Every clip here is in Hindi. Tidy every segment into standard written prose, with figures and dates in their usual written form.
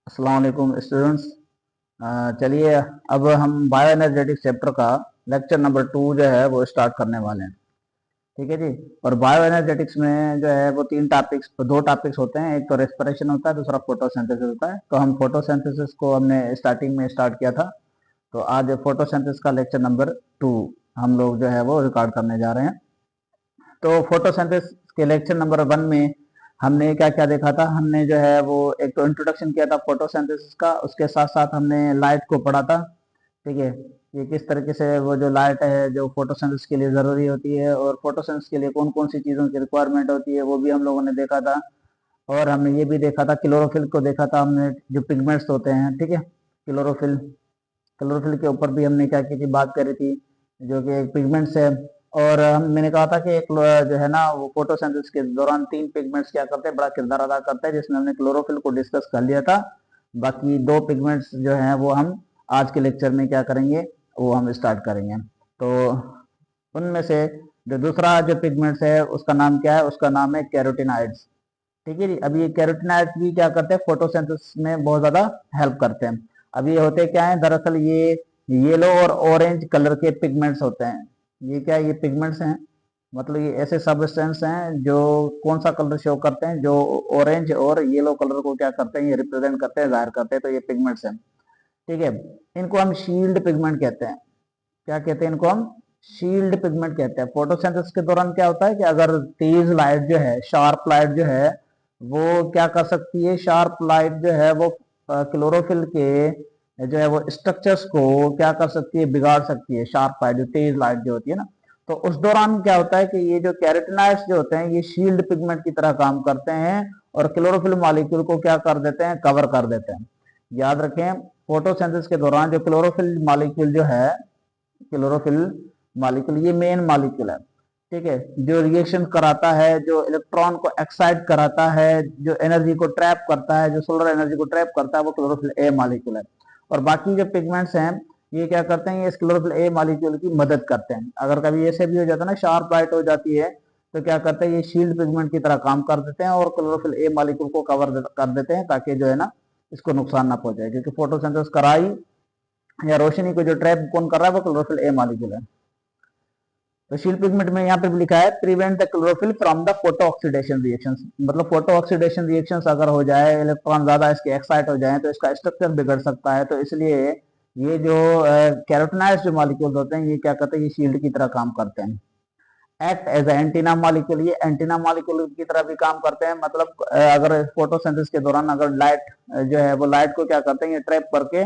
अस्सलाम वालेकुम स्टूडेंट्स। चलिए अब हम बायो एनर्जेटिक्स चैप्टर का लेक्चर नंबर 2 जो है वो स्टार्ट करने वाले हैं। ठीक है जी। और बायो एनर्जेटिक्स में जो है वो दो टॉपिक्स होते हैं। एक तो रेस्पिरेशन होता है, दूसरा फोटोसिंथेसिस होता है। तो हम फोटोसिंथेसिस को हमने स्टार्टिंग में स्टार्ट किया था। तो आज फोटोसिंथेसिस का लेक्चर नंबर 2 हम लोग जो है वो रिकॉर्ड करने जा रहे हैं। तो फोटोसिंथेसिस के लेक्चर नंबर 1 में हमने क्या क्या देखा था। हमने जो है वो एक तो इंट्रोडक्शन किया था फोटोसिंथेसिस का, उसके साथ साथ हमने लाइट को पढ़ा था। ठीक है, ये किस तरीके से वो जो लाइट है जो फोटोसिंथेसिस के लिए ज़रूरी होती है और फोटोसिंथेसिस के लिए कौन कौन सी चीज़ों की रिक्वायरमेंट होती है वो भी हम लोगों ने देखा था। और हमने ये भी देखा था, क्लोरोफिल को देखा था हमने, जो पिगमेंट्स होते हैं। ठीक है, क्लोरोफिल क्लोरोफिल के ऊपर भी हमने क्या की थी, बात करी थी, जो कि एक पिगमेंट्स है। और मैंने कहा था कि एक जो है ना वो फोटोसिंथेसिस के दौरान 3 पिगमेंट्स क्या करते हैं, बड़ा किरदार अदा करते हैं, जिसमें हमने क्लोरोफिल को डिस्कस कर लिया था। बाकी 2 पिगमेंट्स जो हैं वो हम आज के लेक्चर में क्या करेंगे, वो हम स्टार्ट करेंगे। तो उनमें से जो दूसरा जो पिगमेंट्स है उसका नाम क्या है, उसका नाम है कैरोटीनॉइड्स। ठीक है जी। अब ये कैरोटीनॉइड्स भी क्या करते हैं, फोटोसिंथेसिस में बहुत ज्यादा हेल्प करते हैं। अब ये होते क्या है, दरअसल ये येलो और ऑरेंज कलर के पिगमेंट्स होते हैं। ये क्या है, ये पिगमेंट्स हैं, मतलब ये ऐसे सबस्टेंस हैं जो कौन सा कलर शो करते हैं, जो ऑरेंज और येलो कलर को क्या करते हैं, ये रिप्रेजेंट करते हैं, जाहिर करते हैं। तो ये पिगमेंट्स हैं। ठीक है, इनको हम शील्ड पिगमेंट कहते हैं। क्या कहते हैं इनको हम, शील्ड पिगमेंट कहते हैं। फोटोसिंथेसिस के दौरान क्या होता है कि अगर तेज लाइट जो है, शार्प लाइट जो है, वो क्या कर सकती है, शार्प लाइट जो है वो क्लोरोफिल के जो है वो स्ट्रक्चर्स को क्या कर सकती है, बिगाड़ सकती है। शार्प लाइट, जो तेज लाइट जो होती है ना, तो उस दौरान क्या होता है कि ये जो कैरोटीनॉइड्स जो होते हैं ये शील्ड पिगमेंट की तरह काम करते हैं और क्लोरोफिल मॉलिक्यूल को क्या कर देते हैं, कवर कर देते हैं। याद रखें, फोटोसिंथेसिस के दौरान जो क्लोरोफिल मॉलिक्यूल जो है, क्लोरोफिल मॉलिक्यूल ये मेन मॉलिक्यूल है। ठीक है, जो रिएक्शन कराता है, जो इलेक्ट्रॉन को एक्साइट कराता है, जो एनर्जी को ट्रैप करता है, जो सोलर एनर्जी को ट्रैप करता है, वो क्लोरोफिल ए मॉलिक्यूल है। और बाकी जो पिगमेंट्स हैं ये क्या करते हैं, ये इस क्लोरोफिल ए मॉलिक्यूल की मदद करते हैं। अगर कभी ऐसे भी हो जाता है ना, शार्प लाइट हो जाती है, तो क्या करते हैं, ये शील्ड पिगमेंट की तरह काम कर देते हैं और क्लोरोफिल ए मॉलिक्यूल को कवर कर देते हैं, ताकि जो है ना इसको नुकसान ना पहुंचे। क्योंकि फोटोसिंथेसिस कराई या रोशनी को जो ट्रैप कौन कर रहा है, वो क्लोरोफिल ए मॉलिक्यूल है। तो शील्ड पिगमेंट में यहाँ पे भी लिखा है, prevent the chlorophyll from the photo oxidation reactions. मतलब फोटो ऑक्सीडेशन रिएक्शंस अगर हो जाए, इलेक्ट्रॉन ज्यादा इसके एक्साइट हो जाए, तो इसका स्ट्रक्चर बिगड़ सकता है। तो इसलिए ये जो कैरोटीनॉइड्स जो मॉलिक्यूल्स होते हैं ये क्या करते हैं, ये शील्ड की तरह काम करते हैं। एक्ट एज एंटीना मॉलिक्यूल, ये एंटीना मॉलिक्यूल की तरह भी काम करते हैं। मतलब अगर फोटोसिंथेसिस के दौरान अगर लाइट जो है वो लाइट को क्या करते हैं, ये ट्रैप करके,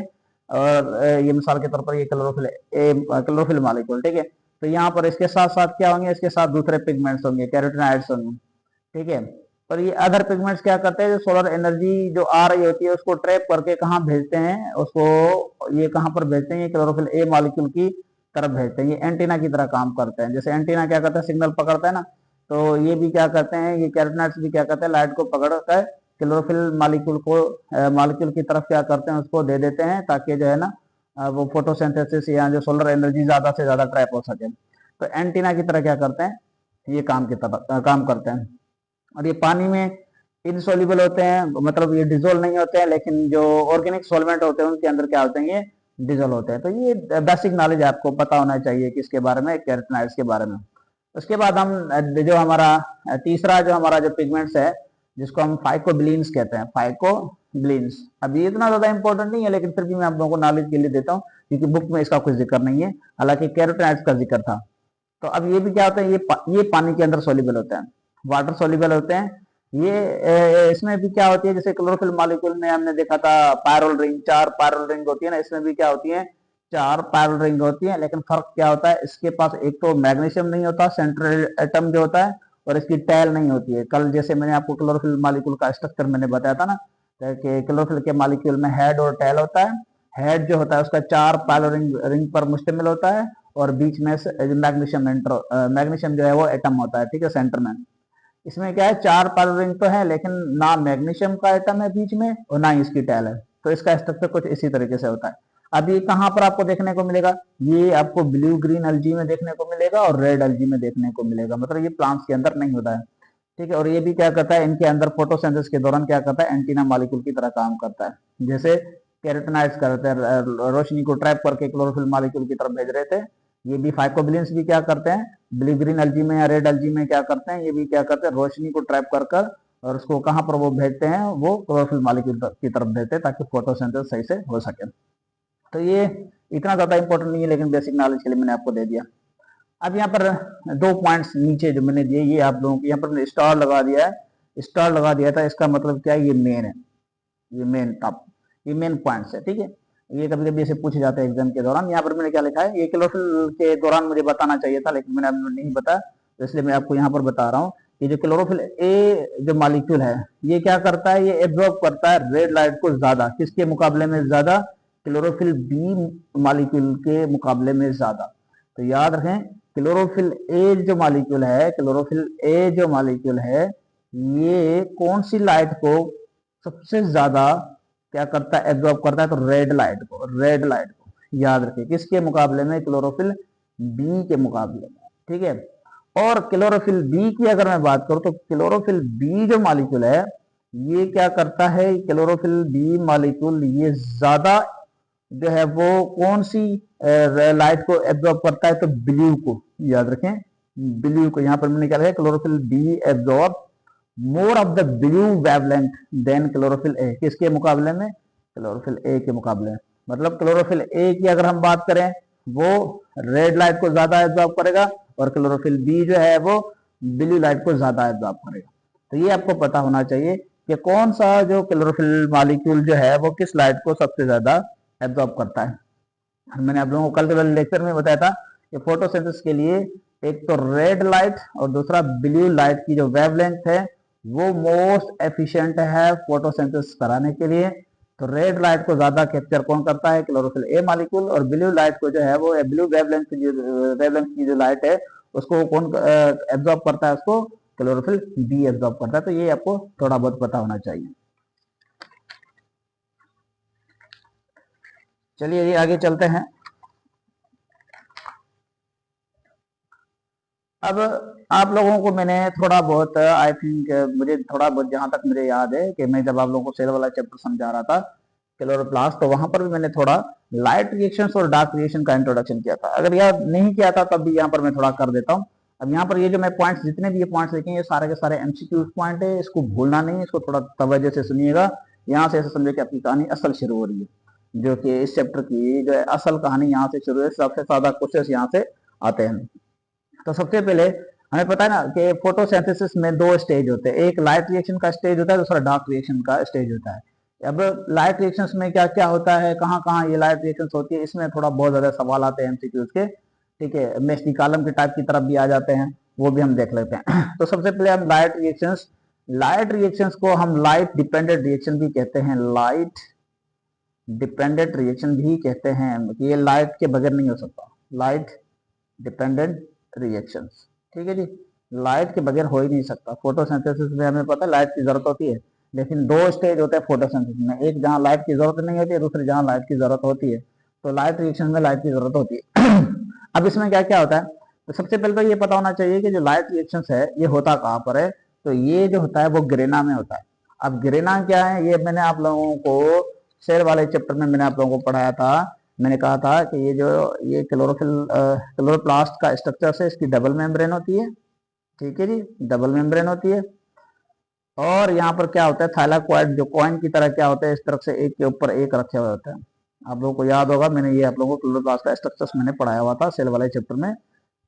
और ये मिसाल के तौर पर ये क्लोरोफिल मॉलिक्यूल। ठीक है, तो यहाँ पर इसके साथ साथ क्या होंगे, इसके साथ दूसरे पिगमेंट्स होंगे, कैरोटीनॉइड्स होंगे। ठीक है, पर ये अदर पिगमेंट्स क्या करते हैं, जो सोलर एनर्जी जो आ रही होती है उसको ट्रैप करके कहाँ भेजते हैं, उसको ये कहाँ पर भेजते हैं, ये क्लोरोफिल ए मॉलिक्यूल की तरफ भेजते हैं। ये एंटीना की तरह काम करते हैं। जैसे एंटीना क्या करता है, सिग्नल पकड़ता है ना, तो ये भी क्या करते हैं, ये कैरोटीनॉइड्स भी क्या करते हैं, लाइट को पकड़ता है, क्लोरोफिल मॉलिक्यूल की तरफ क्या करते हैं, उसको दे देते हैं, ताकि जो है ना वो फोटोसिंथेसिस या जो सोलर एनर्जी ज्यादा से ज्यादा ट्रैप हो सके। तो एंटीना की तरह क्या करते हैं, ये काम करते हैं। और ये पानी में इनसोल्यूबल होते हैं, मतलब ये डिजोल्व नहीं होते हैं, लेकिन जो ऑर्गेनिक सॉल्वेंट होते हैं उनके अंदर क्या होते हैं, ये डिजोल्व होते हैं। तो ये बेसिक नॉलेज आपको पता होना चाहिए किसके बारे में, कैरोटीनॉइड्स के बारे में। उसके बाद हम जो हमारा तीसरा जो हमारा जो पिगमेंट्स है, जिसको हम फाइकोबिलीन्स कहते हैं, फाइकोबिलीन्स। अब ये इतना ज्यादा इंपॉर्टेंट नहीं है, लेकिन फिर भी मैं आप लोगों को नॉलेज के लिए देता हूँ, क्योंकि बुक में इसका कुछ जिक्र नहीं है, हालांकि कैरोटीनॉइड्स का जिक्र था। तो अब ये भी क्या होता है, ये पानी के अंदर सोल्यूबल होते हैं, वाटर सोल्यूबल होते हैं। ये इसमें भी क्या होती है, जैसे क्लोरोफिल मॉलिक्यूल में हमने देखा था पायरोल रिंग, 4 पायरोल रिंग होती है ना, इसमें भी क्या होती है, 4 पायरोल रिंग होती है। लेकिन फर्क क्या होता है, इसके पास एक तो मैग्नीशियम नहीं होता, सेंट्रल एटम जो होता है, और इसकी टैल नहीं होती है। कल जैसे मैंने आपको क्लोरोफिल मॉलिक्यूल का स्ट्रक्चर मैंने बताया था ना, कि क्लोरोफिल के मॉलिक्यूल में हेड और टैल होता है। हेड जो होता है उसका 4 पायरोल रिंग पर मुश्तमिल होता है, और बीच में मैग्नीशियम जो है वो एटम होता है। ठीक है, सेंटर में। इसमें क्या है, 4 पायरोल रिंग तो है, लेकिन ना मैग्नीशियम का एटम है बीच में और ना ही इसकी टैल है। तो इसका स्ट्रक्चर कुछ इसी तरीके से होता है। अब ये कहाँ पर आपको देखने को मिलेगा, ये आपको ब्लू ग्रीन एल्गी में देखने को मिलेगा और रेड एल्गी में देखने को मिलेगा। मतलब ये प्लांट्स के अंदर नहीं होता है। ठीक है। और ये भी क्या करता है, इनके अंदर फोटोसिंथेसिस के दौरान क्या करता है, एंटीना मॉलिक्यूल की तरह काम करता है। जैसे कैरोटेनॉइड्स करते हैं, रोशनी को ट्रैप करके क्लोरोफिल मॉलिक्यूल की तरफ भेज रहे थे, ये भी फाइकोबिलियंस भी क्या करते हैं, ब्लू ग्रीन एल्गी में या रेड एल्गी में क्या करते हैं, ये भी क्या करते हैं, रोशनी को ट्रैप कर कर और उसको कहाँ पर वो भेजते हैं, वो क्लोरोफिल मॉलिक्यूल की तरफ भेजते हैं ताकि फोटोसिंथेसिस सही से हो सके। तो ये इतना ज्यादा इंपॉर्टेंट नहीं है, लेकिन बेसिक नॉलेज के लिए मैंने आपको दे दिया। अब यहाँ पर 2 पॉइंट्स नीचे जो मैंने दिए, ये आप लोगों को यहाँ पर स्टार लगा दिया है, स्टार लगा दिया था, इसका मतलब क्या है, ये मेन है, ये मेन टॉप, ये मेन पॉइंट्स है, ठीक है। ये कभी कभी ऐसे पूछे जाते हैं एग्जाम के दौरान। यहाँ पर मैंने क्या लिखा है, ये क्लोरोफिल के दौरान मुझे बताना चाहिए था, लेकिन मैंने आपको नहीं बताया, तो इसलिए मैं आपको यहाँ पर बता रहा हूँ कि जो क्लोरोफिल ए जो मॉलिक्यूल है, ये क्या करता है, ये एब्जॉर्ब करता है रेड लाइट को ज्यादा, किसके मुकाबले में ज्यादा, क्लोरोफिल बी मॉलिक्यूल के मुकाबले में ज्यादा। तो याद रखें, क्लोरोफिल ए जो मॉलिक्यूल है, क्लोरोफिल ए जो मॉलिक्यूल है, ये कौन सी लाइट को सबसे ज्यादा क्या करता है, एब्जॉर्ब करता है, तो रेड लाइट को, रेड लाइट को याद रखिए, किसके मुकाबले में, क्लोरोफिल बी के मुकाबले में, ठीक है। और क्लोरोफिल बी की अगर मैं बात करूं, तो क्लोरोफिल बी जो मॉलिक्यूल है, ये क्या करता है, क्लोरोफिल बी मॉलिक्यूल ये ज्यादा जो है वो कौन सी लाइट को एब्जॉर्ब करता है, तो ब्लू को, याद रखें, ब्लू को। यहां पर मैंने क्या लिखा है, chlorophyll b absorb more of the blue wavelength than chlorophyll a, किसके मुकाबले में, क्लोरोफिल ए के मुकाबले में। मतलब क्लोरोफिल ए की अगर हम बात करें, वो रेड लाइट को ज्यादा एब्जॉर्ब करेगा, और क्लोरोफिल बी जो है वो ब्लू लाइट को ज्यादा एब्जॉर्ब करेगा। तो ये आपको पता होना चाहिए कि कौन सा जो क्लोरोफिल मॉलिक्यूल जो है वो किस लाइट को सबसे ज्यादा एब्जॉर्ब करता है। मैंने आप लोगों को कल के लेक्चर में बताया था कि फोटोसिंथेसिस के लिए एक तो रेड लाइट और दूसरा ब्लू लाइट की जो वेवलेंथ है वो मोस्ट एफिशिएंट है फोटोसिंथेसिस कराने के लिए। तो रेड लाइट को ज्यादा कैप्चर कौन करता है, क्लोरोफिल ए मॉलिक्यूल, और ब्लू लाइट को जो है वो ब्लू वेवलेंथ की जो लाइट है उसको कौन एब्जॉर्ब करता है, उसको क्लोरोफिल बी एब्जॉर्ब करता है। तो ये आपको थोड़ा बहुत पता होना चाहिए। चलिए ये आगे चलते हैं। अब आप लोगों को मैंने थोड़ा बहुत आई थिंक मुझे थोड़ा बहुत जहां तक मुझे याद है कि मैं जब आप लोगों को सेल वाला चैप्टर समझा रहा था क्लोरोप्लास्ट, तो वहां पर भी मैंने थोड़ा लाइट रिएक्शंस और डार्क रिएक्शन का इंट्रोडक्शन किया था। अगर याद नहीं किया था तब भी यहाँ पर मैं थोड़ा कर देता हूँ। अब यहाँ पर ये जो मैं पॉइंट्स जितने भी ये पॉइंट्स लिखे ये सारे के सारे एमसीक्यू पॉइंट है, इसको भूलना नहीं, इसको थोड़ा तवज्जो से सुनिएगा। यहाँ से ऐसे समझे कि आपकी कहानी असल शुरू हो रही है, जो कि इस चैप्टर की जो है असल कहानी यहाँ से शुरू है। सबसे ज्यादा क्वेश्चन यहाँ से आते हैं। तो सबसे पहले हमें पता है ना कि फोटोसिंथेसिस में 2 स्टेज होते हैं, एक लाइट रिएक्शन का स्टेज होता है, दूसरा डार्क रिएक्शन का स्टेज होता है। अब लाइट रिएक्शंस में क्या क्या होता है, कहाँ कहाँ ये लाइट रिएक्शंस होती है, इसमें थोड़ा बहुत ज्यादा सवाल आते हैं एमसीक्यूज के, ठीक है। मेस्टी कॉलम के टाइप की तरफ भी आ जाते हैं, वो भी हम देख लेते हैं। तो सबसे पहले हम लाइट रिएक्शंस को हम लाइट डिपेंडेंट रिएक्शन भी कहते हैं, लाइट डिपेंडेंट रिएक्शन भी कहते हैं। ये लाइट के बगैर नहीं हो सकता, लाइट डिपेंडेंट रिएक्शंस, ठीक है जी, लाइट के बगैर हो ही नहीं सकता। फोटोसिंथेसिस में हमें पता है लाइट की जरूरत होती है, लेकिन 2 स्टेज होते हैं फोटोसिंथेसिस में, एक जहां लाइट की जरूरत नहीं होती है, दूसरी जहां लाइट की जरूरत होती है। तो लाइट रिएक्शन में लाइट की जरूरत होती है। अब इसमें क्या क्या होता है, तो सबसे पहले तो ये पता होना चाहिए कि जो लाइट रिएक्शन है ये होता कहाँ पर है, तो ये जो होता है वो ग्रेना में होता है। अब ग्रेना क्या है, ये मैंने आप लोगों को सेल वाले चैप्टर में मैंने आप लोगों को पढ़ाया था। मैंने कहा था कि ये क्लोरोप्लास्ट का स्ट्रक्चर है, इसकी डबल मेम्ब्रेन होती है, ठीक है जी, डबल मेम्ब्रेन होती है। और यहाँ पर क्या होता है, थाइलाकोइड जो कॉइन की तरह क्या होता है, इस तरफ से एक के ऊपर एक रखे हुए होते हैं। आप लोगों को याद होगा, मैंने ये आप लोगों को क्लोरोप्लास्ट का स्ट्रक्चर्स मैंने पढ़ाया हुआ था सेल वाले चैप्टर में।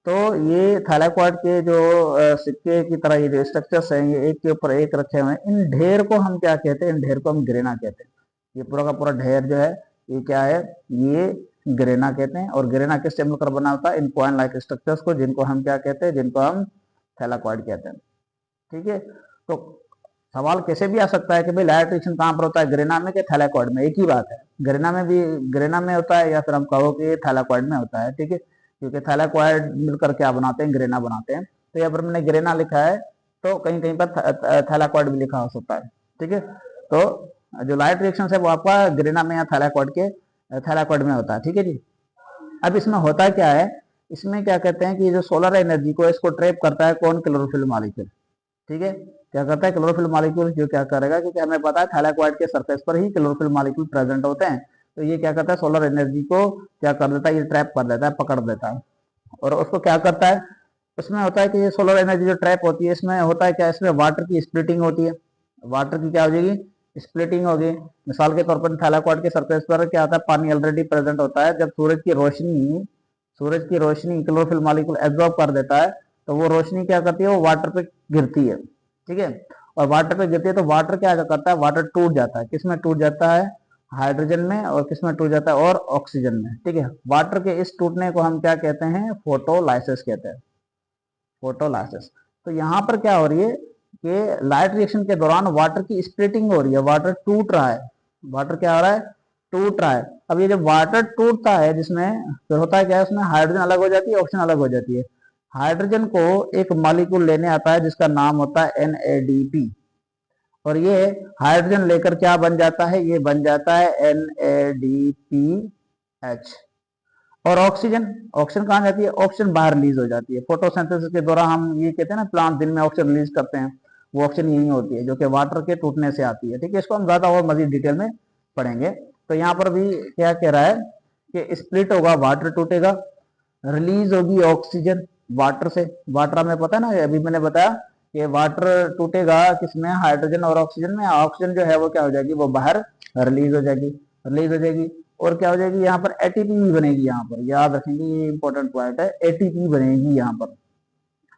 तो ये थाइलाकोइड के जो सिक्के की तरह ये जो स्ट्रक्चर्स हैं, ये एक के ऊपर एक रखे हुए हैं, इन ढेर को हम क्या कहते हैं, इन ढेर को हम ग्रेना कहते हैं। ये पूरा का पूरा ढेर जो है ये क्या है, ये ग्रेना कहते हैं। और ग्रेना किस से मिलकर बना होता है, इन कॉइन लाइक स्ट्रक्चर्स को, जिनको हम क्या कहते हैं, जिनको हम थैलाकॉइड कहते हैं, ठीक है। तो सवाल कैसे भी आ सकता है कि भाई लाइट रिएक्शन कहाँ पर होता है, ग्रेना में कि थैलाकॉइड में, एक ही बात है, ग्रेना में भी ग्रेना में होता है या फिर हम कहो कि थैलाकॉइड में होता है, ठीक है। क्योंकि थैलाकॉइड मिलकर क्या बनाते हैं, ग्रेना बनाते हैं। तो यहाँ पर मैंने ग्रेना लिखा है, तो कहीं कहीं पर थैलाकॉइड भी लिखा हो सकता है, ठीक है। तो जो लाइट रिएक्शन है वो आपका ग्रेना में या थैलाकॉइड में होता है, ठीक है जी। अब इसमें होता क्या है, इसमें क्या कहते हैं कि जो सोलर एनर्जी को इसको ट्रैप करता है कौन, क्लोरोफिल मॉलिक्यूल, ठीक है, क्या करता है क्लोरोफिल मॉलिक्यूल जो क्या करेगा, क्योंकि हमें पता है थैलेक्वाइड के सरफेस पर ही क्लोरोफिल मॉलिक्यूल प्रेजेंट होते हैं, तो ये क्या करता है सोलर एनर्जी को क्या कर देता है, ये ट्रैप कर देता है, पकड़ देता है, और उसको क्या करता है, उसमें होता है कि ये सोलर एनर्जी जो ट्रैप होती है इसमें होता है क्या, इसमें वाटर की स्प्लिटिंग होती है, वाटर की क्या हो जाएगी, स्प्लिटिंग होगी। मिसाल के तौर पर थैलेक्वाइड के सरफेस पर क्या आता है, पानी ऑलरेडी प्रेजेंट होता है, जब सूरज की रोशनी क्लोरोफिल मॉलिक्यूल एब्जॉर्ब कर देता है, तो वो रोशनी क्या करती है, वो वाटर पे गिरती है, ठीक है, और वाटर पे गिरती है तो वाटर क्या करता है, वाटर टूट जाता है, किसमें टूट जाता है, हाइड्रोजन में, और किसमें टूट जाता है, और ऑक्सीजन में, ठीक है। वाटर के इस टूटने को हम क्या कहते हैं, फोटोलाइसिस कहते हैं, फोटोलाइसिस। तो यहाँ पर क्या हो रही है कि लाइट रिएक्शन के दौरान वाटर की स्प्लिटिंग हो रही है, वाटर टूट रहा है, वाटर क्या हो रहा है, टूट रहा है। अब ये जब वाटर टूटता है जिसमें फिर होता है क्या है, उसमें हाइड्रोजन अलग हो जाती है, ऑक्सीजन अलग हो जाती है। हाइड्रोजन को एक मॉलिक्यूल लेने आता है जिसका नाम होता है NADP, और ये हाइड्रोजन लेकर क्या बन जाता है, ये बन जाता है NADPH। और ऑक्सीजन, ऑक्सीजन कहाँ जाती है, ऑक्सीजन बाहर रिलीज हो जाती है। फोटोसिंथेसिस के दौरान हम ये कहते हैं ना, प्लांट दिन में ऑक्सीजन रिलीज करते हैं, वो ऑक्सीजन यही होती है जो कि वाटर के टूटने से आती है, ठीक है। इसको हम ज्यादा और मजीद डिटेल में पढ़ेंगे। तो यहाँ पर भी क्या कह रहा है कि स्प्लिट होगा, वाटर टूटेगा, रिलीज होगी ऑक्सीजन वाटर से, वाटर हमें पता है ना, अभी मैंने बताया कि वाटर टूटेगा किसमें, हाइड्रोजन और ऑक्सीजन में। ऑक्सीजन जो है वो क्या हो जाएगी, वो बाहर रिलीज हो जाएगी, रिलीज हो जाएगी, और क्या हो जाएगी, यहाँ पर एटीपी भी बनेगी, यहाँ पर याद रखेंगे, ये इंपॉर्टेंट पॉइंट है, एटीपी बनेगी यहाँ पर,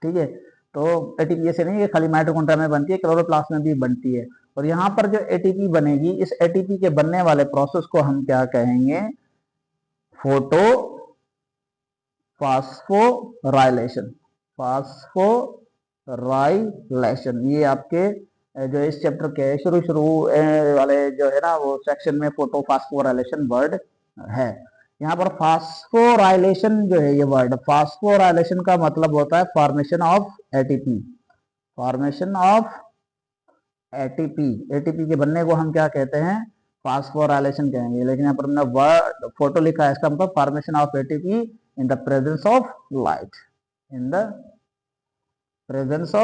ठीक है। तो एटीपी ऐसे नहीं है खाली माइटोकॉन्ड्रिया में बनती है, क्लोरोप्लास्ट में भी बनती है। और यहाँ पर जो एटीपी बनेगी, इस एटीपी के बनने वाले प्रोसेस को हम क्या कहेंगे, फोटो फास्फोराइलेशन, फास्फोराइलेशन। ये आपके जो इस चैप्टर के शुरू शुरू वाले जो है ना वो सेक्शन में फोटो फास्फोराइलेशन वर्ड है। यहाँ पर फास्फोराइलेशन जो है, ये वर्ड फास्फोराइलेशन का मतलब होता है formation of ATP, formation of ATP. ATP के बनने को हम क्या कहते हैं, फास्फोराइलेशन कहेंगे, लेकिन यहाँ पर हमने वर्ड फोटो लिखा है, इसका मतलब formation of ATP in the presence of light, in the presence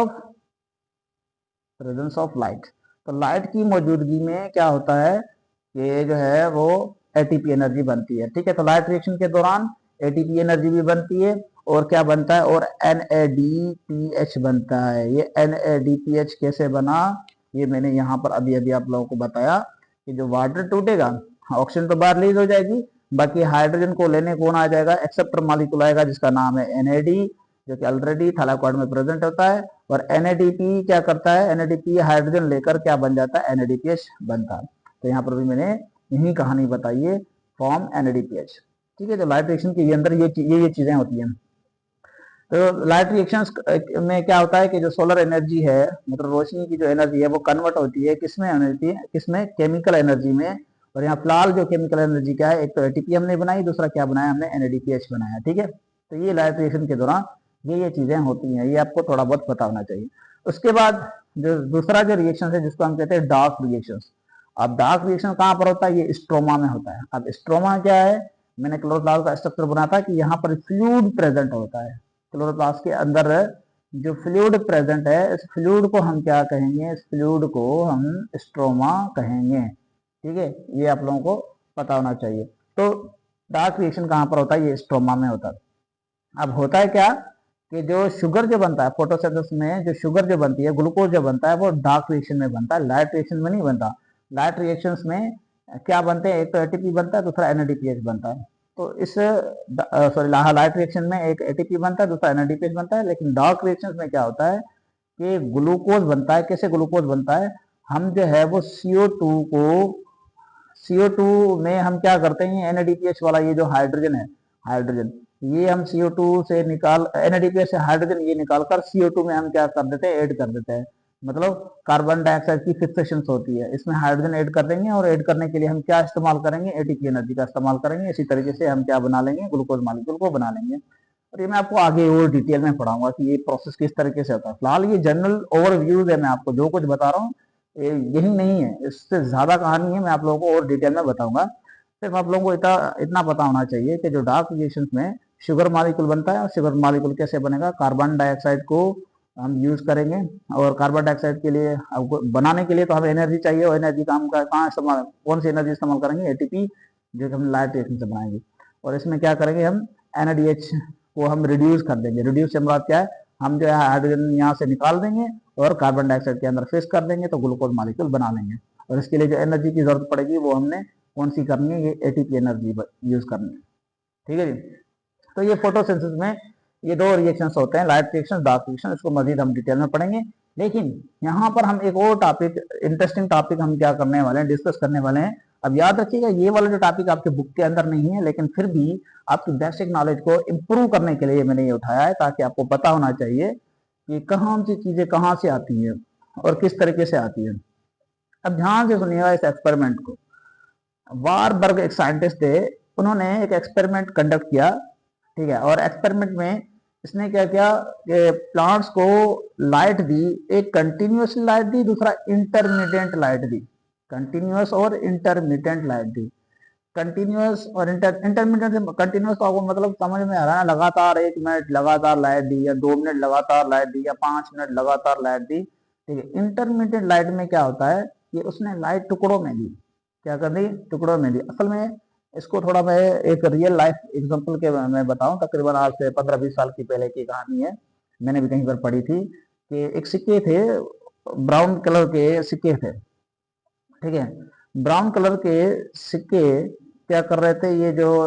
of light. तो लाइट की मौजूदगी में क्या होता है, ये जो है वो एटीपी एनर्जी बनती है, ठीक है। तो लाइट रिएक्शन के दौरान एटीपी एनर्जी भी बनती है, और क्या बनता है, और NADPH बनता है। ये NADPH कैसे बना, ये मैंने यहाँ पर अभी अभी आप लोगों को बताया कि जो वाटर टूटेगा, ऑक्सीजन तो बाहर रिलीज हो जाएगी, बाकी हाइड्रोजन को लेने कौन आ जाएगा, एक्सेप्टर मॉलिक्यूल आएगा जिसका नाम है NAD, जो कि ऑलरेडी थैलेक्वाइड में प्रेजेंट होता है। और NADP क्या करता है, NADP हाइड्रोजन लेकर क्या बन जाता है, NADPH बनता है। तो यहाँ पर भी मैंने यही कहानी बताई है, फॉर्म NADPH, ठीक है। तो लाइट रिएक्शन के अंदर ये चीजें होती हैं। तो लाइट रिएक्शंस में क्या होता है कि जो सोलर एनर्जी है, मतलब रोशनी की जो एनर्जी है, वो कन्वर्ट होती है किसमें, एनर्जी किसमें, केमिकल एनर्जी में। और यहाँ फिलहाल जो केमिकल एनर्जी क्या है, एक तो एटीपी हमने बनाई, दूसरा क्या बनाया हमने, NADPH बनाया, ठीक है। तो ये लाइट रिएक्शन के दौरान ये चीजें होती हैं, ये आपको थोड़ा बहुत पता होना चाहिए। उसके बाद जो दूसरा जो रिएक्शन है जिसको हम कहते हैं डार्क रिएक्शन। अब डार्क रिएक्शन कहाँ पर होता है, ये स्ट्रोमा में होता है। अब स्ट्रोमा क्या है, मैंने क्लोरोप्लास्ट का स्ट्रक्चर बनाया था कि यहाँ पर फ्लूइड प्रेजेंट होता है, क्लोरोप्लास्ट के अंदर जो फ्लूइड प्रेजेंट है, इस फ्लूइड को हम क्या कहेंगे, इस फ्लूइड को हम स्ट्रोमा कहेंगे, ठीक है। ये आप लोगों को पता होना चाहिए। तो डार्क रिएक्शन कहाँ पर होता है, ये स्ट्रोमा में होता है। अब होता है क्या कि जो शुगर जो बनता है फोटोसिंथेसिस में, जो शुगर जो बनती है, ग्लूकोज जो बनता है, वो डार्क रिएक्शन में बनता है, लाइट रिएक्शन में नहीं बनता। लाइट रिएक्शंस में क्या बनते हैं, एक तो एटीपी बनता है, दूसरा NADPH बनता है। तो इस सॉरी लाइट रिएक्शन में एक एटीपी बनता है, दूसरा NADPH बनता है। लेकिन डार्क रिएक्शन में क्या होता है कि ग्लूकोज बनता है। कैसे ग्लूकोज बनता है, हम जो है वो CO2 में हम क्या करते हैं, NADPH वाला ये जो हाइड्रोजन है, हाइड्रोजन ये हम CO2 से निकाल, NADPH से हाइड्रोजन ये निकालकर CO2 में हम क्या कर देते हैं, ऐड कर देते हैं। मतलब कार्बन डाइऑक्साइड की फिक्सेशन होती है, इसमें हाइड्रोजन ऐड कर देंगे, और ऐड करने के लिए हम क्या इस्तेमाल करेंगे, एटीपी एनर्जी का इस्तेमाल करेंगे। इसी तरीके से हम क्या बना लेंगे, ग्लूकोज मॉलिक्यूल को बना लेंगे। और ये मैं आपको आगे और डिटेल में पढ़ाऊंगा कि ये प्रोसेस किस तरीके से होता है। फिलहाल ये जनरल ओवरव्यूज है, मैं आपको जो कुछ बता रहा हूँ यही नहीं है, इससे ज्यादा कहानी है, मैं आप लोगों को और डिटेल में बताऊंगा। सिर्फ आप लोगों को इतना पता होना चाहिए कि जो डार्क रिएक्शंस में शुगर मॉलिक्यूल बनता है, और शुगर मॉलिक्यूल कैसे बनेगा, कार्बन डाइऑक्साइड को हम यूज करेंगे। और कार्बन डाइऑक्साइड के लिए आपको बनाने के लिए तो हमें एनर्जी चाहिए, और एनर्जी काम का कहाँ इस्तेमाल, कौन सी एनर्जी इस्तेमाल करेंगे, एटीपी, जो कि हम लाइट रिएक्शन से बनाएंगे। और इसमें क्या करेंगे, हम एनएडीएच को हम रिड्यूस कर देंगे। रिड्यूस से मुराद क्या है, हम जो है हाइड्रोजन यहाँ से निकाल देंगे और कार्बन डाइऑक्साइड के अंदर फिक्स कर देंगे तो ग्लूकोज मॉलिक्यूल बना लेंगे। और इसके लिए जो एनर्जी की जरूरत पड़ेगी वो हमने कौन सी करनी है, ये एटीपी एनर्जी यूज करनी है। ठीक है जी। तो ये फोटोसिंथेसिस में ये दो रिएक्शंस होते हैं, लाइट रिएक्शन, डार्क रिएक्शन। इसको मजीद हम डिटेल में पढ़ेंगे। लेकिन यहाँ पर हम एक और टॉपिक, इंटरेस्टिंग टॉपिक हम क्या करने वाले हैं, डिस्कस करने वाले हैं। अब याद रखिएगा ये वाला जो टॉपिक आपके बुक के अंदर नहीं है, लेकिन फिर भी आपकी बेसिक नॉलेज को इम्प्रूव करने के लिए मैंने ये उठाया है, ताकि आपको पता होना चाहिए कि कौन सी चीजें कहाँ से आती है और किस तरीके से आती है। अब ध्यान से सुनिएगा इस एक्सपेरिमेंट को। वारबर्ग एक साइंटिस्ट थे, उन्होंने एक एक्सपेरिमेंट कंडक्ट किया। ठीक है, और एक्सपेरिमेंट में इसने क्या किया कि प्लांट्स को लाइट दी, एक कंटिन्यूअस लाइट दी, दूसरा इंटरमीडिएट लाइट दी। कंटिन्यूअस और इंटरमीडिएट लाइट दी। कंटिन्यूअस और इंटरमीडिएट से कंटिन्यूअस तो आपको मतलब समझ में आ रहा है, लगातार 1 मिनट लगातार लाइट दी, या 2 मिनट लगातार लाइट दी, या 5 मिनट लगातार लाइट दी। ठीक है, इंटरमीडिएट लाइट में क्या होता है कि उसने लाइट टुकड़ों में दी। क्या कर दी, टुकड़ों में दी। असल में इसको थोड़ा मैं एक रियल लाइफ एग्जांपल के मैं बताऊं, तकरीबन आज से 15-20 साल की पहले की कहानी है, मैंने भी कहीं पर पढ़ी थी कि एक सिक्के थे, ब्राउन कलर के सिक्के थे। ठीक है, ब्राउन कलर के सिक्के क्या कर रहे थे, ये जो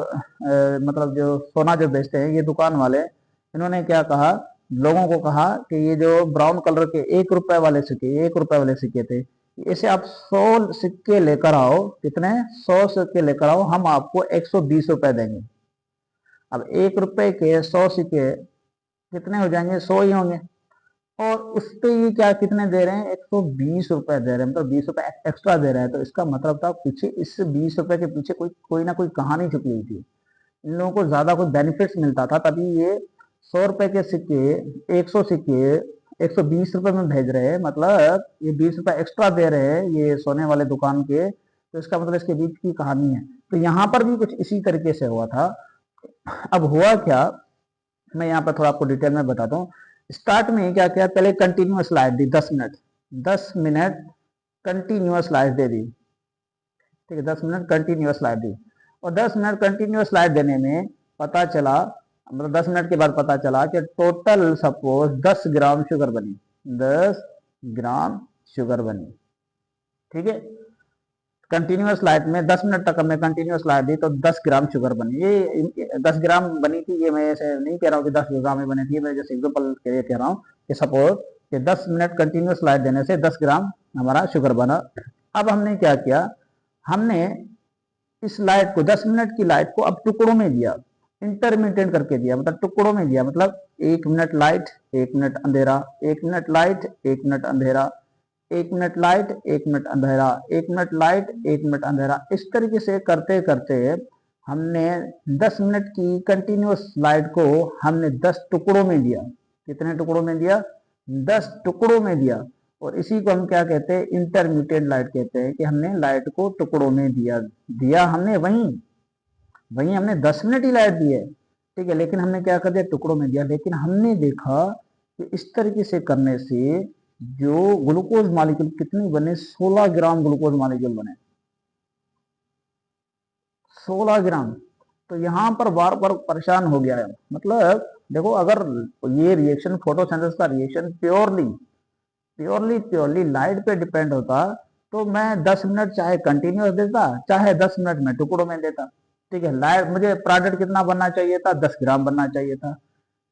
मतलब जो सोना जो बेचते हैं ये दुकान वाले, इन्होंने क्या कहा, लोगों को कहा कि ये जो ब्राउन कलर के 1 रुपए वाले सिक्के, 1 रुपए वाले सिक्के थे, इसे आप 100 सिक्के लेकर आओ। कितने, 100 सिक्के लेकर आओ, हम आपको 120 रुपए देंगे। अब 1 रुपए के 100 सिक्के कितने हो जाएंगे, 100 ही होंगे। और उस पे ये क्या कितने दे रहे हैं, 120 रुपए दे रहे हैं, मतलब 20 रुपए एक्स्ट्रा दे रहे हैं। तो इसका मतलब था पीछे इस 20 रुपए के पीछे कोई ना कोई कहानी छुपी हुई थी। इन लोगों को ज्यादा कोई बेनिफिट्स मिलता था, तभी ये 100 रुपए के सिक्के, 100 सिक्के 120 रुपए में भेज रहे हैं। मतलब ये 20 रुपए एक्स्ट्रा दे रहे हैं ये सोने वाले दुकान के। तो इसका मतलब इसके बीच की कहानी है। तो यहाँ पर भी कुछ इसी तरीके से हुआ था। अब हुआ क्या, मैं यहाँ पर थोड़ा आपको डिटेल में बताता हूँ। स्टार्ट में क्या किया, पहले कंटिन्यूअस लाइट दी 10 मिनट कंटिन्यूअस लाइट दे दी। ठीक है, 10 मिनट कंटिन्यूअस लाइट दी। और 10 मिनट कंटिन्यूअस लाइट देने में पता चला, मतलब 10 मिनट के बाद पता चला कि टोटल सपोज 10 ग्राम शुगर बनी, 10 ग्राम शुगर बनी। ठीक है, कंटिन्यूअस लाइट में 10 मिनट तक हमने कंटिन्यूअस लाइट दी तो 10 ग्राम शुगर बनी। ये 10 ग्राम बनी थी, ये मैं ऐसे नहीं कह रहा हूँ कि 10 ग्राम में बनी थी, मैं जैसे एग्जाम्पल के लिए कह रहा हूँ कि सपोज कि 10 मिनट कंटिन्यूअस लाइट देने से 10 ग्राम हमारा शुगर बना। अब हमने क्या किया, हमने इस लाइट को, 10 मिनट की लाइट को अब टुकड़ों में दिया, इंटरमीडिएट करके दिया, मतलब टुकड़ों में दिया। मतलब 1 मिनट लाइट, 1 मिनट अंधेरा, 1 मिनट लाइट, 1 मिनट अंधेरा, 1 मिनट लाइट, 1 मिनट अंधेरा, 1 मिनट लाइट, 1 मिनट अंधेरा। इस तरीके से करते करते हमने 10 मिनट की कंटिन्यूअस लाइट को हमने 10 टुकड़ों में दिया। कितने टुकड़ों में दिया, 10 टुकड़ों में दिया। और इसी को हम क्या कहते हैं, इंटरमीडिएट लाइट कहते हैं, कि हमने लाइट को टुकड़ों में दिया हमने वहीं हमने 10 मिनट ही लाइट दी है। ठीक है, लेकिन हमने क्या कर दिया, टुकड़ों में दिया। लेकिन हमने देखा कि इस तरीके से करने से जो ग्लूकोज मॉलिक्यूल कितने बने, 16 ग्राम ग्लूकोज मॉलिक्यूल बने, 16 ग्राम। तो यहाँ पर बार बार परेशान हो गया है। मतलब देखो, अगर ये रिएक्शन, फोटोसिंथेसिस का रिएक्शन प्योरली लाइट पे डिपेंड होता तो मैं 10 मिनट चाहे कंटिन्यूअस देता, चाहे 10 मिनट में टुकड़ों में देता। ठीक है, लाइट मुझे प्रोडक्ट कितना बनना चाहिए था, 10 ग्राम बनना चाहिए था।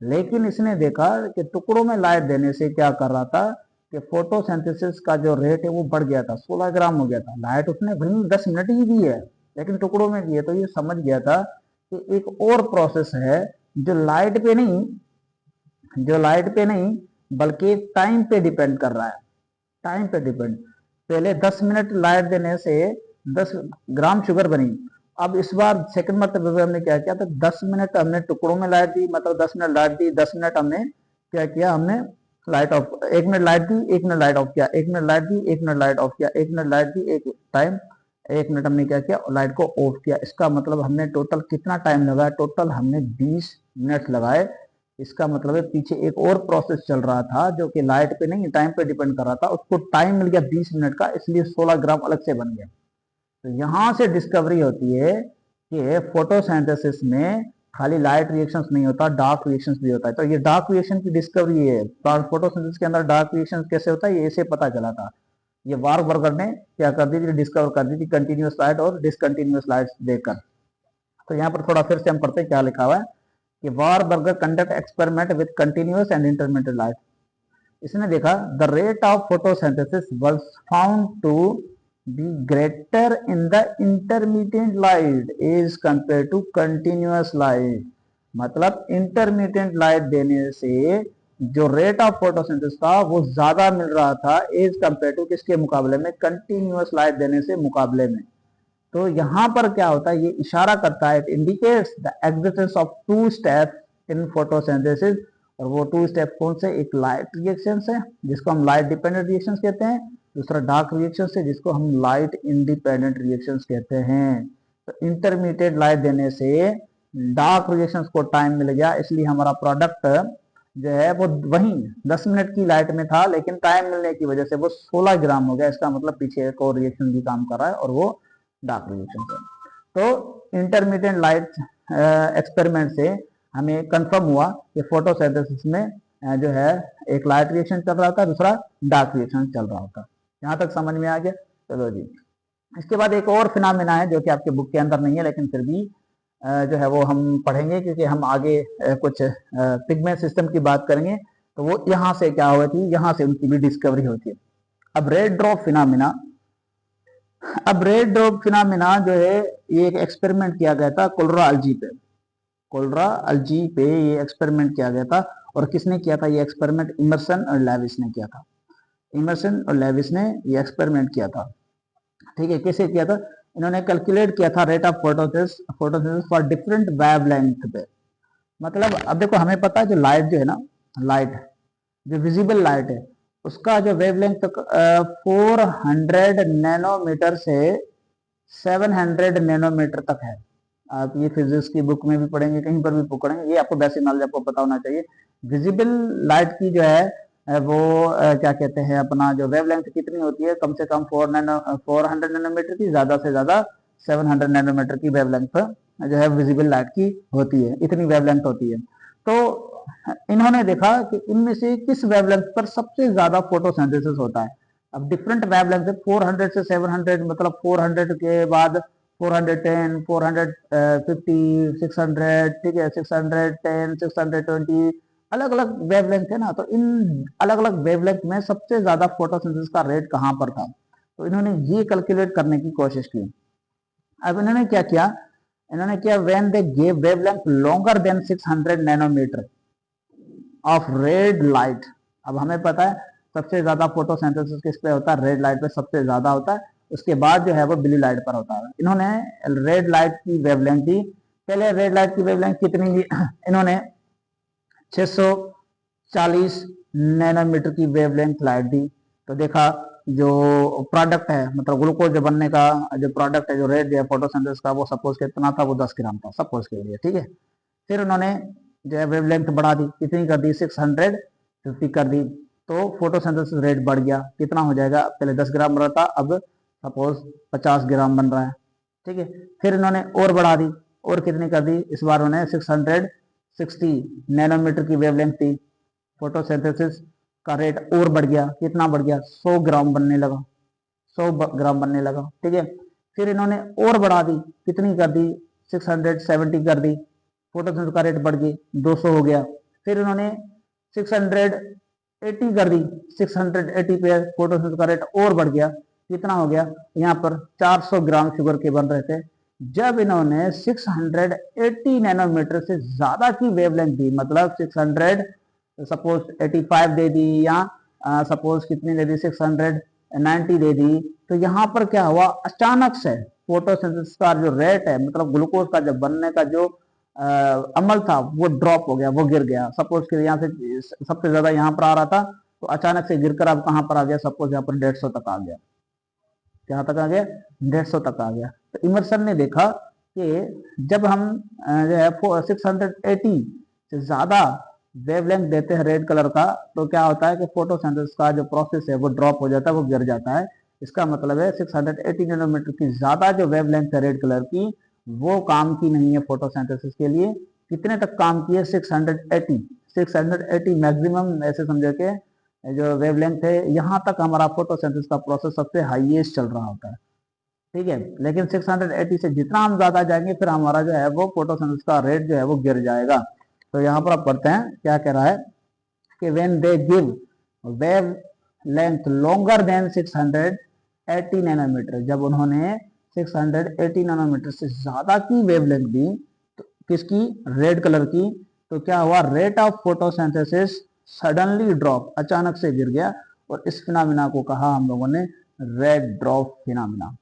लेकिन इसने देखा कि टुकड़ों में लाइट देने से क्या कर रहा था कि फोटोसिंथेसिस का जो रेट है वो बढ़ गया था, 16 ग्राम हो गया था। लाइट उसने वही 10 मिनट ही दी है, लेकिन टुकड़ों में दी है। तो ये समझ गया था कि एक और प्रोसेस है जो लाइट पे नहीं बल्कि टाइम पे डिपेंड कर रहा है। टाइम पे डिपेंड, पहले 10 मिनट लाइट देने से 10 ग्राम शुगर बनी। अब इस बार सेकंड मरतबे हमने क्या किया, तो 10 मिनट हमने टुकड़ों में लाइट दी, मतलब 10 मिनट लाइट दी, 10 मिनट हमने क्या किया, हमने light of, 1 minute light the, 1 minute light of किया, 1 minute light the, 1 minute light of किया, 1 मिनट लाइट दी, एक टाइम 1 मिनट हमने क्या किया, लाइट को ऑफ किया। इसका मतलब हमने टोटल कितना टाइम लगाया, टोटल हमने 20 मिनट लगाए इसका मतलब है पीछे एक और प्रोसेस चल रहा था जो कि लाइट पे नहीं टाइम पे डिपेंड कर रहा था, उसको टाइम मिल गया 20 मिनट का, इसलिए 16 ग्राम अलग से बन गया। तो यहां से डिस्कवरी होती है कि फोटोसिंथेसिस में खाली लाइट रिएक्शंस नहीं होता, डार्क रिएक्शंस भी होता है। तो ये डार्क रिएक्शन की डिस्कवरी है, फोटोसिंथेसिस के अंदर डार्क रिएक्शन कैसे होता है ये इसे पता चला था। ये वार्बर्गर ने क्या कर दी थी, डिस्कवर कर दी थी कंटिन्यूअस लाइट और डिसकंटिन्यूअस लाइट देखकर। तो यहाँ पर थोड़ा फिर से हम पढ़ते हैं क्या लिखा हुआ है कि Warburger conduct experiment with continuous and intermittent light. इसने देखा the rate of photosynthesis was found to be greater in the intermediate light as compare to continuous light. मतलब इंटरमीडिएट लाइट देने से जो रेट ऑफ फोटोसिंथेसिस था वो ज्यादा मिल रहा था एज कंपेयर टू किसके मुकाबले में, कंटिन्यूअस लाइट देने से मुकाबले में। तो यहां पर क्या होता है, ये इशारा करता है, it indicates the existence of two steps in photosynthesis. और वो टू स्टेप कौन से, एक लाइट रिएक्शन है जिसको हम लाइट डिपेंडेंट रिएक्शंस कहते हैं, दूसरा डार्क रिएक्शन है जिसको हम लाइट इंडिपेंडेंट रिएक्शंस कहते हैं। तो इंटरमीडिएट लाइट देने से डार्क रिएक्शंस को टाइम मिल गया, इसलिए हमारा प्रोडक्ट जो है वो वहीं 10 मिनट की लाइट में था, लेकिन टाइम मिलने की वजह से वो 16 ग्राम हो गया। इसका मतलब पीछे एक और रिएक्शन भी काम कर रहा है और वो डार्क रिएक्शन है। तो इंटरमीडिएट लाइट एक्सपेरिमेंट से हमें कंफर्म हुआ कि फोटोसिंथेसिस में जो है एक लाइट रिएक्शन चल रहा था, दूसरा डार्क रिएक्शन चल रहा था। यहाँ तक समझ में आ गया। चलो जी, इसके बाद एक और फिनोमेना है जो कि आपके बुक के अंदर नहीं है, लेकिन फिर भी जो है वो हम पढ़ेंगे क्योंकि हम आगे कुछ पिगमेंट सिस्टम की बात करेंगे। तो वो यहाँ से क्या हुआ थी, यहाँ से उनकी भी डिस्कवरी होती है। अब रेड ड्रॉप फिनोमेना, अब रेड ड्रॉप फिनोमेना जो है ये एक एक्सपेरिमेंट किया गया था कोलरा अलजी पे। कोलरा अलजी पे ये एक्सपेरिमेंट किया गया था। और किसने किया था ये एक्सपेरिमेंट, इमर्सन और लेविस ने किया था। इमर्सन और लेविस ने ये एक्सपेरिमेंट किया था। ठीक है, कैसे किया था, इन्होंने कैलकुलेट किया था rate of photosynthesis for different wavelength पे। मतलब अब देखो हमें पता है जो लाइट जो है ना, लाइट जो विजिबल लाइट है उसका जो वेवलेंथ तक 400 नैनोमीटर से 700 नैनोमीटर तक है। आप ये फिजिक्स की बुक में भी पढ़ेंगे, कहीं पर भी पढ़ेंगे, ये आपको बेसिक नॉलेज आपको पता होना चाहिए। विजिबल लाइट की जो है वो क्या कहते हैं अपना जो वेवलेंथ कितनी होती है, कम से कम 400 नैनोमीटर की, ज्यादा से ज्यादा 700 नैनोमीटर की वेवलेंथ जो है विजिबल लाइट की होती है, इतनी वेवलेंथ होती है। तो इन्होंने देखा कि इनमें से किस वेवलेंथ पर सबसे ज्यादा फोटोसिंथेसिस होता है। अब डिफरेंट वेवलेंथ है, 400 से 700, मतलब 400 के बाद 410, 450, 600, ठीक है, 610, 620, अलग अलग वेवलेंथ है ना। तो इन अलग अलग वेवलेंथ में सबसे ज्यादा फोटोसिंथेसिस का रेट कहां पर था, तो इन्होंने ये कैलकुलेट करने की कोशिश की। अब इन्होंने क्या किया, इन्होंने किया when they give wavelength longer than 600 nanometre of red light. अब हमें पता है सबसे ज्यादा फोटोसिंथेसिस किस पे होता है, रेड लाइट पे सबसे ज्यादा होता है, उसके बाद जो है वो ब्लू लाइट पर होता है। इन्होंने रेड लाइट की वेवलेंथ दी, पहले रेड लाइट की वेवलेंथ कितनी दी इन्होंने 640 नैनोमीटर की वेवलेंथ लाइट दी। तो देखा जो प्रोडक्ट है, मतलब ग्लूकोज जो बनने का जो प्रोडक्ट है जो रेड है फोटोसिंथेसिस का, वो सपोज कितना था, वो 10 ग्राम था सपोज के लिए, ठीक है। फिर उन्होंने जो है वेवलेंथ बढ़ा दी, कितनी कर दी, 650 कर दी। तो फोटोसिंथेसिस रेट बढ़ गया, कितना हो जाएगा, पहले 10 ग्राम बन रहा था, अब सपोज 50 ग्राम बन रहा है, ठीक है। फिर इन्होंने और बढ़ा दी, और कितनी कर दी, इस बार उन्होंने 660 नैनोमीटर की वेवलेंथ थी, फोटोसिंथेसिस का रेट और बढ़ गया, कितना बढ़ गया, 100 ग्राम बनने लगा, 100 ग्राम बनने लगा, ठीक है। फिर इन्होंने और बढ़ा दी, कितनी कर दी, 670 कर दी, फोटोसिंथेसिस का रेट बढ़ गई, 200 हो गया। फिर इन्होंने 680 कर दी, 680 पे फोटोसिंथेसिस का रेट और बढ़ गया, कितना हो गया, यहाँ पर 400 ग्राम शुगर के बन रहे थे। जब इन्होंने 680 नैनोमीटर से ज्यादा की वेवलेंथ दी, मतलब 600 सपोज 85 दे दी, या सपोज कितनी दे दी, 690 दे दी, तो यहाँ पर क्या हुआ, अचानक से फोटोसिंथेसिस का जो रेट है, मतलब ग्लूकोज का जब बनने का जो अमल था वो ड्रॉप हो गया, वो गिर गया। सपोज कि यहाँ से सबसे ज्यादा यहाँ पर आ रहा था, तो अचानक से गिरकर अब कहाँ पर आ गया, सपोज यहाँ पर 150 तक आ गया, कहाँ तक आ गया, 150 तक आ गया। तो इमर्सन ने देखा कि जब हम जो है 680 से ज्यादा वेवलेंथ देते हैं रेड कलर का, तो क्या होता है कि फोटोसिंथेसिस का जो प्रोसेस है वो ड्रॉप हो जाता है, वो गिर जाता है। इसका मतलब है 680 नैनोमीटर की ज्यादा जो वेवलेंथ है रेड कलर की, वो काम की नहीं है फोटोसिंथेसिस के लिए। कितने तक काम की है? 680। 680 मैक्सिमम, ऐसे समझो कि जो वेवलेंथ है यहाँ तक हमारा फोटोसिंथेसिस का प्रोसेस सबसे हाईएस्ट चल रहा होता है, ठीक है। लेकिन 680 से जितना हम ज्यादा जाएंगे फिर हमारा जो है वो फोटोसिंथेसिस का रेट जो है वो गिर जाएगा। तो यहाँ पर आप पढ़ते हैं क्या कह रहा है कि when they give wave length longer than 680 nanometre, जब उन्होंने 680 नैनोमीटर से ज्यादा की वेवलेंथ दी, तो किसकी? रेड कलर की। तो क्या हुआ? Rate of photosynthesis suddenly drop, अचानक से गिर गया, और इस फिनोमिना को कहा हम लोगों ने रेड ड्रॉप फिनोमिना।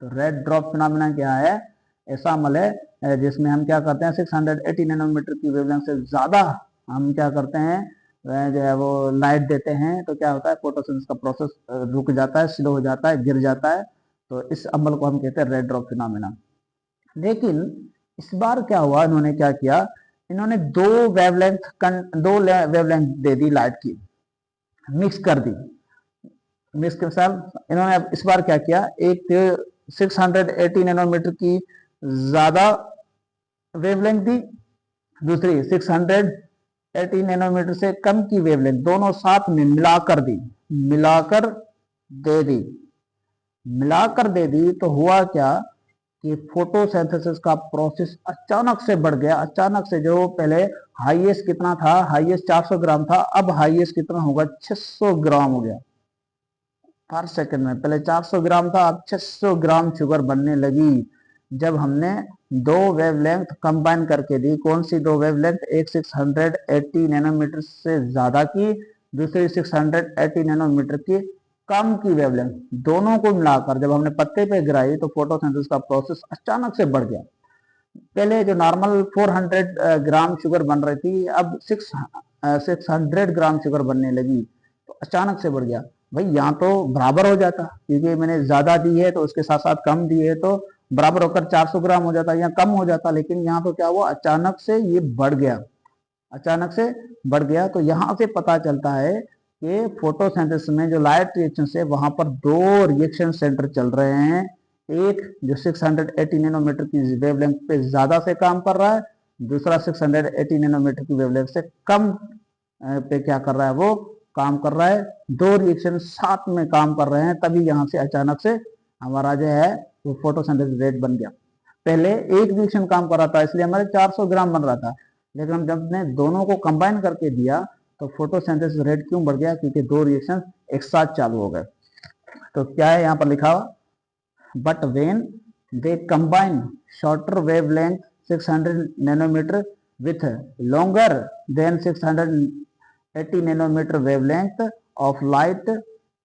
तो रेड ड्रॉप फिनोमिना क्या है? ऐसा अमल है जिसमें हम क्या करते हैं, 680 नैनोमीटर की वेवलेंथ से ज्यादा हम क्या करते हैं, जो है वो लाइट देते हैं, तो क्या होता है, फोटोसिंथेसिस का प्रोसेस रुक जाता है, स्लो हो जाता है, गिर जाता है। तो इस अमल को हम कहते हैं रेड ड्रॉप फिनोमिना। लेकिन इस बार क्या हुआ, इन्होंने क्या किया, इन्होंने दो वेवलेंथ दे दी लाइट की, मिक्स कर दी। मिक्स के साथ इन्होंने इस बार क्या किया, एक 680 नैनोमीटर की ज्यादा वेवलेंथ दी, दूसरी 680 नैनोमीटर से कम की वेवलेंथ, दोनों साथ में मिलाकर दी, मिलाकर दे दी, मिलाकर दे दी। तो हुआ क्या कि फोटोसिंथेसिस का प्रोसेस अचानक से बढ़ गया। अचानक से, जो पहले हाईएस्ट कितना था, हाईएस्ट 400 ग्राम था, अब हाईएस्ट कितना होगा, 600 ग्राम हो गया पर सेकंड में। पहले 400 ग्राम था, अब 600 ग्राम शुगर बनने लगी जब हमने दो वेवलेंथ कंबाइन करके दी। कौन सी दो वेवलेंथ? एक 680 नैनोमीटर से ज्यादा की, दूसरी 680 नैनोमीटर की कम की वेवलेंथ, दोनों को मिलाकर जब हमने पत्ते पे गिराई तो फोटोसिंथेसिस का प्रोसेस अचानक से बढ़ गया। पहले जो नॉर्मल 400 ग्राम शुगर बन रही थी, अब 600 ग्राम शुगर बनने लगी, तो अचानक से बढ़ गया। भाई यहाँ तो बराबर हो जाता, क्योंकि मैंने ज्यादा दी है तो उसके साथ साथ कम दी है, तो बराबर होकर 400 ग्राम हो जाता या कम हो जाता। लेकिन यहाँ तो क्या हुआ, अचानक से ये बढ़ गया, अचानक से बढ़ गया। तो यहाँ से पता चलता है कि फोटोसिंथेसिस में जो लाइट रिएक्शन है वहां पर दो रिएक्शन सेंटर चल रहे हैं। एक जो 680 नैनोमीटर की वेवलेंथ पे ज्यादा से काम कर रहा है, दूसरा 680 नैनोमीटर की वेवलेंथ से कम पे क्या कर रहा है, वो काम कर रहा है। दो रिएक्शन साथ में काम कर रहे हैं, तभी यहाँ से अचानक से हमारा जो है वो फोटोसिंथेसिस रेट बन गया। पहले एक रिएक्शन काम कर रहा था इसलिए हमारे 400 ग्राम बन रहा था, लेकिन हम जब ने दोनों को कंबाइन करके दिया तो फोटोसिंथेसिस रेट क्यों बढ़ गया? क्योंकि दो रिएक्शन एक साथ चालू हो गए। तो क्या है यहाँ पर लिखा हुआ, but when they combine shorter wavelength 600 nanometer with longer than 680 nanometer wavelength of light,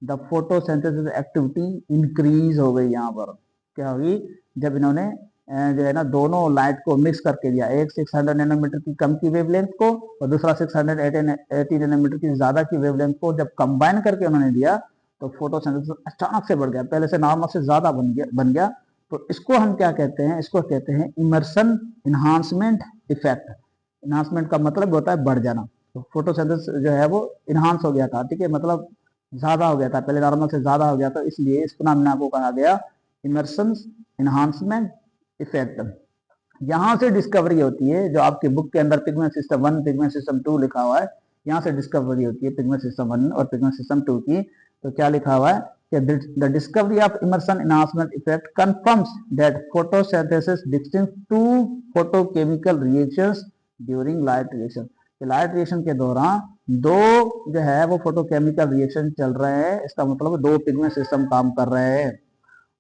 the photosynthesis activity increase हो गई। यहाँ पर क्या हुई, जब इन्होंने जो है ना दोनों लाइट को मिक्स करके दिया, एक 600 नैनोमीटर की कम की वेवलेंथ को और दूसरा 680 नैनोमीटर की ज्यादा की वेवलेंथ को जब कंबाइन करके उन्होंने दिया तो फोटोसिंथेसिस अचानक से बढ़ गया, पहले से नॉर्मल से ज्यादा बन गया। तो इसको हम क्या कहते हैं, इसको कहते हैं इमर्सन इन्हांसमेंट इफेक्ट। इन्हांसमेंट का मतलब होता है बढ़ जाना। तो फोटोसिंथेसिस जो है वो इन्हांस हो गया था, ठीक है, मतलब ज्यादा हो गया था, पहले नॉर्मल से ज्यादा हो गया था, इसलिए इस फिनोमेना को कहा गया इमर्सन इन्हांसमेंट इफेक्ट। यहाँ से डिस्कवरी होती है, जो आपके बुक के अंदर पिगमेंट सिस्टम 1 पिगमेंट सिस्टम 2 लिखा हुआ है, यहाँ से डिस्कवरी होती है पिगमेंट सिस्टम 1 और पिगमेंट सिस्टम 2 की। तो क्या लिखा हुआ है कि the discovery of Emerson enhancement effect confirms that photosynthesis distinct to photochemical reactions during light reaction. Light reaction के दौरान दो जो है वो फोटोकेमिकल रिएक्शन चल रहे हैं, इसका मतलब दो पिगमेंट सिस्टम काम कर रहे हैं।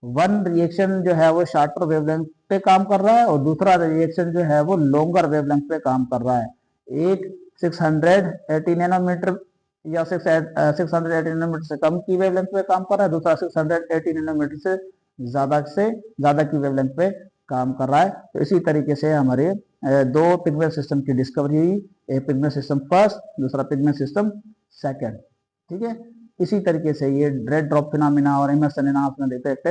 वन रिएक्शन जो है वो शॉर्टर वेवलेंथ पे काम कर रहा है और दूसरा रिएक्शन जो है वो लॉन्गर वेवलेंथ पे काम कर रहा है। एक 680 नैनोमीटर या 680 नैनोमीटर से कम की वेवलेंथ पे काम कर रहा है, दूसरा 680 नैनोमीटर से ज्यादा की वेवलेंथ पे काम कर रहा है। तो इसी तरीके से हमारे दो पिगमेंट सिस्टम की डिस्कवरी हुई, एक पिगमेंट सिस्टम फर्स्ट, दूसरा पिगमेंट सिस्टम सेकंड, ठीक है। इसी तरीके से ये रेड ड्रॉप फिनोमेना और इमर्सन एनहांसमेंट इफेक्ट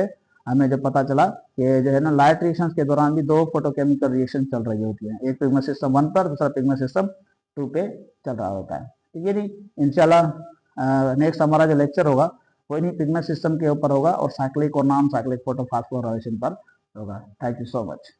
हमें जो पता चला कि जो है ना लाइट रिएक्शंस के दौरान भी दो फोटोकेमिकल रिएक्शन चल रही होती है, एक पिगमेंट सिस्टम 1 पर, दूसरा पिगमेंट सिस्टम 2 पे चल रहा होता है। ठीक है जी, इंशाल्लाह नेक्स्ट हमारा जो लेक्चर होगा कोई नहीं पिगमेंट सिस्टम के ऊपर होगा और साइक्लिक और नॉन साइक्लिक फोटोफॉस्फोराइलेशन पर होगा। Thank you so much.